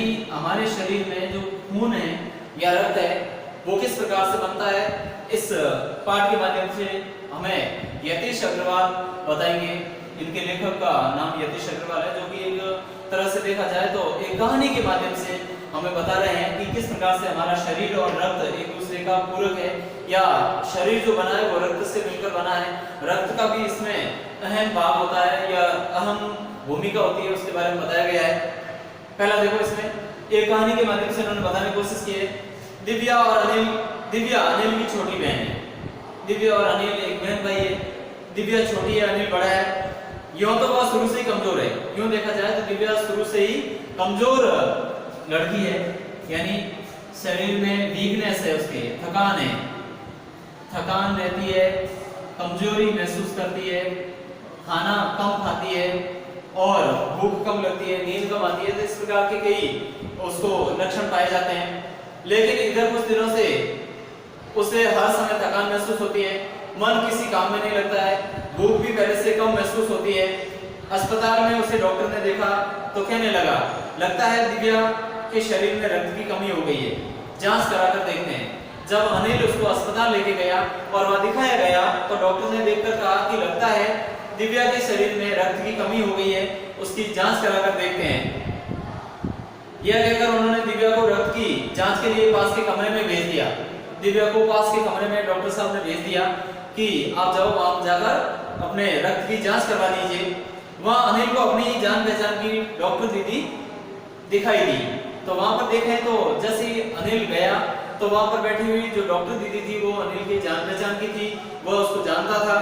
यानी हमारे शरीर में जो खून है या रक्त है वो किस प्रकार से बनता है, इस पाठ के माध्यम से हमें यतीश अग्रवाल बताएंगे। इनके लेखक का नाम यतीश अग्रवाल है, जो कि एक तरह से देखा जाए तो एक कहानी के माध्यम से हमें बता रहे हैं कि किस प्रकार से हमारा शरीर और रक्त एक दूसरे का पूरक है, या शरीर जो बना है वो रक्त से मिलकर बना है। रक्त का भी इसमें अहम भाग होता है या अहम भूमिका होती है, उसके बारे में बताया गया है। पहला देखो, इसमें एक कहानी के माध्यम से उन्होंने बताने की कोशिश की है। दिव्या अनिल की छोटी बहन है। दिव्या और अनिल एक बहन भाई है। दिव्या छोटी है, अनिल बड़ा है। यूं तो वह शुरू से ही कमजोर है। यूं देखा जाए तो दिव्या शुरू से ही कमजोर लड़की है, यानी शरीर में वीकनेस है, उसके थकान रहती है, कमजोरी महसूस करती है, खाना कम खाती है और भूख कम लगती है, नींद कम आती है। तो इस प्रकार के कई उसको लक्षण पाए जाते हैं। लेकिन इधर कुछ दिनों से उसे हर समय थकान महसूस होती है, मन किसी काम में नहीं लगता है, भूख भी पहले से कम महसूस होती है। अस्पताल में उसे डॉक्टर ने देखा तो कहने लगता है दिव्या के शरीर में रक्त की कमी हो गई है, जांच कराकर देखते हैं। जब अनिल उसको अस्पताल लेके गया और वहां दिखाया गया तो डॉक्टर ने देखकर कहा कि लगता है दिव्या के शरीर में रक्त की कमी हो गई है, उसकी जांच कराकर देखते हैं। यह कहकर उन्होंने दिव्या को रक्त की जांच के लिए पास के कमरे में भेज दिया। दिव्या को पास के कमरे में डॉक्टर साहब ने भेज दिया कि आप जाओ, आप जाकर अपने रक्त की जांच करवा लीजिए। वहां अनिल को अपनी जान पहचान की डॉक्टर दीदी दिखाई दी। तो वहां पर देखें तो जैसे ही अनिल गया तो वहां पर बैठी हुई जो डॉक्टर दीदी थी वो अनिल की जान पहचान की थी, वह उसको जानता था।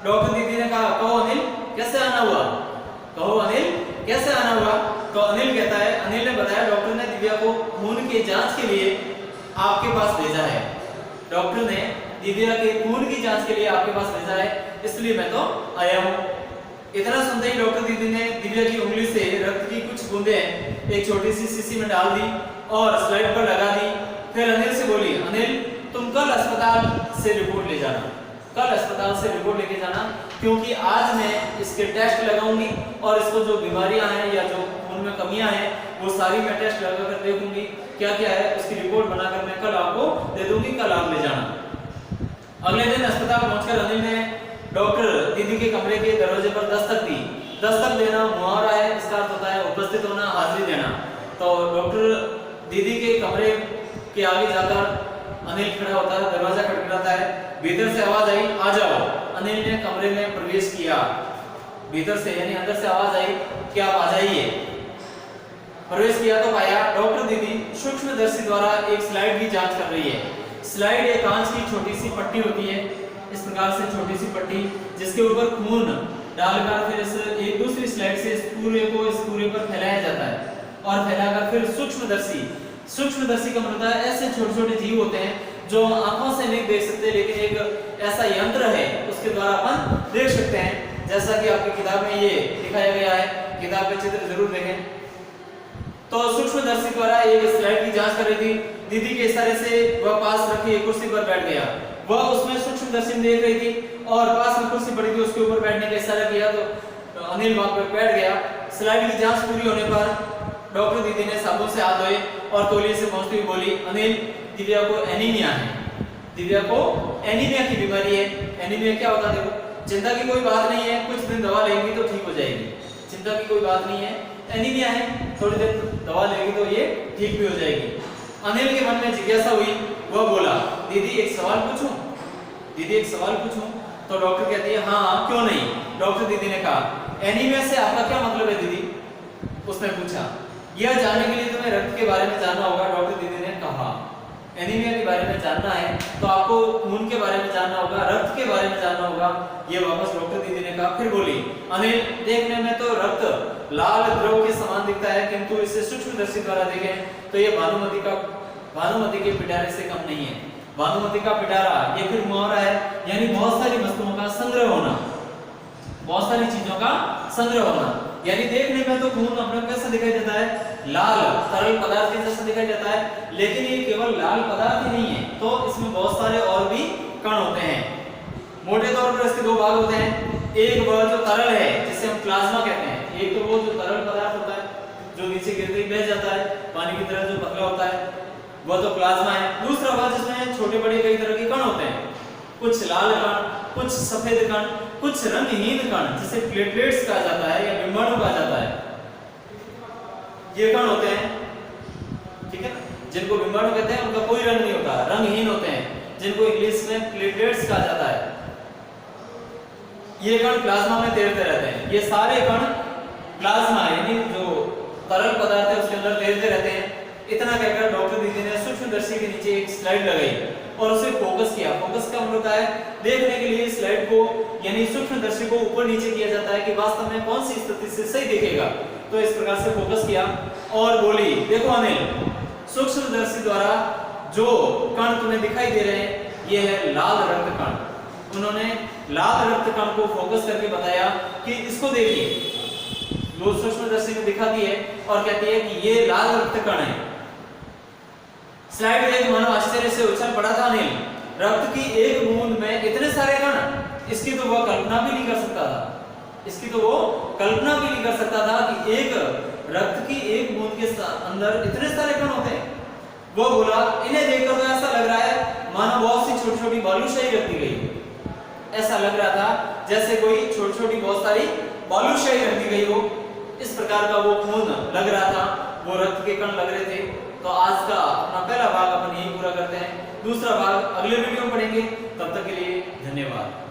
डॉक्टर दीदी ने कहा, कहो अनिल कैसे आना हुआ, कहो अनिल कैसे आना हुआ। तो अनिल कहता है, अनिल ने बताया डॉक्टर ने दिव्या को खून की जांच के लिए आपके पास भेजा है। डॉक्टर ने दिव्या के खून की जांच के लिए आपके पास भेजा है, इसलिए मैं तो आया हूँ। इतना सुनते ही डॉक्टर दीदी ने दिव्या की उंगली से रक्त की कुछ बूंदें एक छोटी सी शीशी में डाल दी और स्लाइड पर लगा दी। फिर अनिल से बोली, अनिल तुम कल अस्पताल से रिपोर्ट ले जाना, कल अस्पताल से रिपोर्ट लेके जाना, क्योंकि आज मैं इसके टेस्ट लगाऊंगी और इसको जो बीमारियां हैं या जो खून में कमियां हैं वो सारी मैं टेस्ट लगाकर देखूंगी क्या क्या है, उसकी रिपोर्ट बनाकर मैं कल आपको दे दूंगी, कल आप ले जाना। अगले दिन अस्पताल पहुंचकर अनिल ने डॉक्टर दीदी के कमरे के दरवाजे पर दस्तक दी। दस्तक देना मुहावरा है, इसका अर्थ होता है उपस्थित होना, हाजिरी देना। तो डॉक्टर दीदी के कमरे के आगे जाकर अनिल खड़ा होता है, दरवाजा खटखटाता है। भीतर से आवाज आई, आ जाओ। अनिल ने कमरे में प्रवेश किया, भीतर से यानी अंदर से आवाज आई कि आप आ जाइए। प्रवेश किया तो पाया डॉक्टर दीदी सूक्ष्मदर्शी द्वारा एक स्लाइड की जांच कर रही है। स्लाइड एक कांच की छोटी सी पट्टी होती है, इस प्रकार से छोटी सी पट्टी जिसके ऊपर खून डालकर फिर इस एक दूसरी स्लाइड से इस पूरे पर फैलाया जाता है और फैलाकर फिर सूक्ष्मदर्शी का मतलब है ऐसे छोटे छोटे जीव होते हैं जो आंखों से नहीं देख सकते, लेकिन एक ऐसा यंत्र है उसके द्वारा अपन देख सकते हैं, जैसा कि आपकी किताब में ये दिखाया गया है। किताब का चित्र जरूर देखें। तो सूक्ष्मदर्शी द्वारा एक स्लाइड की जांच कर रही थी। दीदी के इशारे से वह पास रखी एक कुर्सी पर बैठ गया। वह उसमें सूक्ष्मदर्शी देख रही थी और पास में कुर्सी पड़ी थी, उसके ऊपर बैठने का इशारा किया तो अनिल वहां पर बैठ गया। स्लाइड की जांच पूरी होने पर डॉक्टर दीदी ने साबुन से हाथ धोए और तौलिए से पहुंचती हुई बोली, अनिल दिव्या को एनीमिया है, दिव्या को एनीमिया की बीमारी है। एनीमिया क्या होता है देखो, चिंता की कोई बात नहीं है, कुछ दिन दवा लेंगी तो ठीक हो जाएगी, चिंता की कोई बात नहीं है। एनीमिया है, थोड़ी देर दवा लेगी तो ये ठीक भी हो जाएगी। अनिल के मन में जिज्ञासा हुई, वह बोला, दीदी एक सवाल पूछूं, दीदी एक सवाल पूछूं। तो डॉक्टर कहती है, हाँ क्यों नहीं। डॉक्टर दीदी ने कहा, एनीमिया से आपका क्या मतलब है दीदी। उसने पूछा, यह जानने के लिए तुम्हें रक्त के बारे में जानना होगा। डॉक्टर दीदी ने कहा, एनीमिया के बारे में जानना है तो आपको खून के बारे में जानना होगा, रक्त के बारे में जानना होगा। ये वापस डॉक्टर दीदी ने कहा। फिर बोली, अनिल देखने में तो रक्त लाल द्रव के समान दिखता है, किंतु इसे सूक्ष्मदर्शी द्वारा देखें तो ये भानुमति के पिटारे से कम नहीं है। भानुमति का पिटारा ये फिर मुहावरा है, यानी बहुत सारी वस्तुओं का संग्रह होना, बहुत सारी चीजों का संग्रह होना। यानी देखने में तो खून अपने कैसा दिखाई देता है, लाल तरल पदार्थ जैसा दिखाई देता है, लेकिन ये केवल लाल पदार्थ ही नहीं है, तो इसमें बहुत सारे और भी कण होते हैं। मोटे तौर पर इसके दो भाग होते हैं। एक वह जो तरल है जिसे हम प्लाज्मा कहते हैं, एक तो वो जो तरल पदार्थ होता है जो नीचे गिरते ही बह जाता है, पानी वो तो प्लाज्मा है। दूसरा भाग जिसमें छोटे बड़े कई तरह के कण होते हैं, कुछ लाल कण, कुछ सफेद कण, कुछ रंगहीन कण जिसे प्लेटलेट्स कहा जाता है या विमाणु कहा जाता है, ये कण होते हैं, ठीक है ना, जिनको विमाणु कहते हैं, उनका कोई रंग नहीं होता, रंगहीन होते हैं, जिनको इंग्लिश में प्लेटलेट्स कहा जाता है। ये कण प्लाज्मा में तैरते रहते हैं। ये सारे कण प्लाज्मा यानी जो तरल पदार्थ है उसके अंदर तैरते रहते हैं। इतना कहकर डॉक्टर दीदी ने सूक्ष्मदर्शी के नीचे एक स्लाइड लगाई और उसे फोकस किया। फोकस का मतलब होता है देखने के लिए स्लाइड को यानी सूक्ष्मदर्शी को ऊपर नीचे किया जाता है कि वास्तव में कौन सी स्थिति से सही दिखेगा। तो इस प्रकार से फोकस किया और बोली, देखो अनिल, सूक्ष्मदर्शी द्वारा जो कण तुम्हें दिखाई दे रहे हैं ये है लाल रक्त कण। उन्होंने लाल रक्त कण को फोकस करके बताया कि इसको देखिए, वो सूक्ष्मदर्शी में दिखाती है और कहती है कि ये लाल रक्त कण है। स्लाइड देख मानो आश्चर्य से उछल पड़ा था अनिल, रक्त की एक बूंद में इतने सारे कण, इसकी तो वह कल्पना भी नहीं कर सकता था। इसकी तो वो कल्पना भी नहीं कर सकता था कि एक रक्त की एक बूंद के अंदर इतने सारे कण होते हैं। वो बोला, इन्हें देखकर तो ऐसा लग रहा है मानो बहुत सी छोटी छोटी बालूशाही रख दी गई। ऐसा लग रहा था जैसे कोई छोटी छोटी बहुत सारी बालूशाही रख दी गई हो। इस प्रकार का वो खून लग रहा था, वो रक्त के कण लग रहे थे। तो आज का अपना पहला भाग अपन यही पूरा करते हैं। दूसरा भाग अगले वीडियो में पढ़ेंगे। तब तक के लिए धन्यवाद।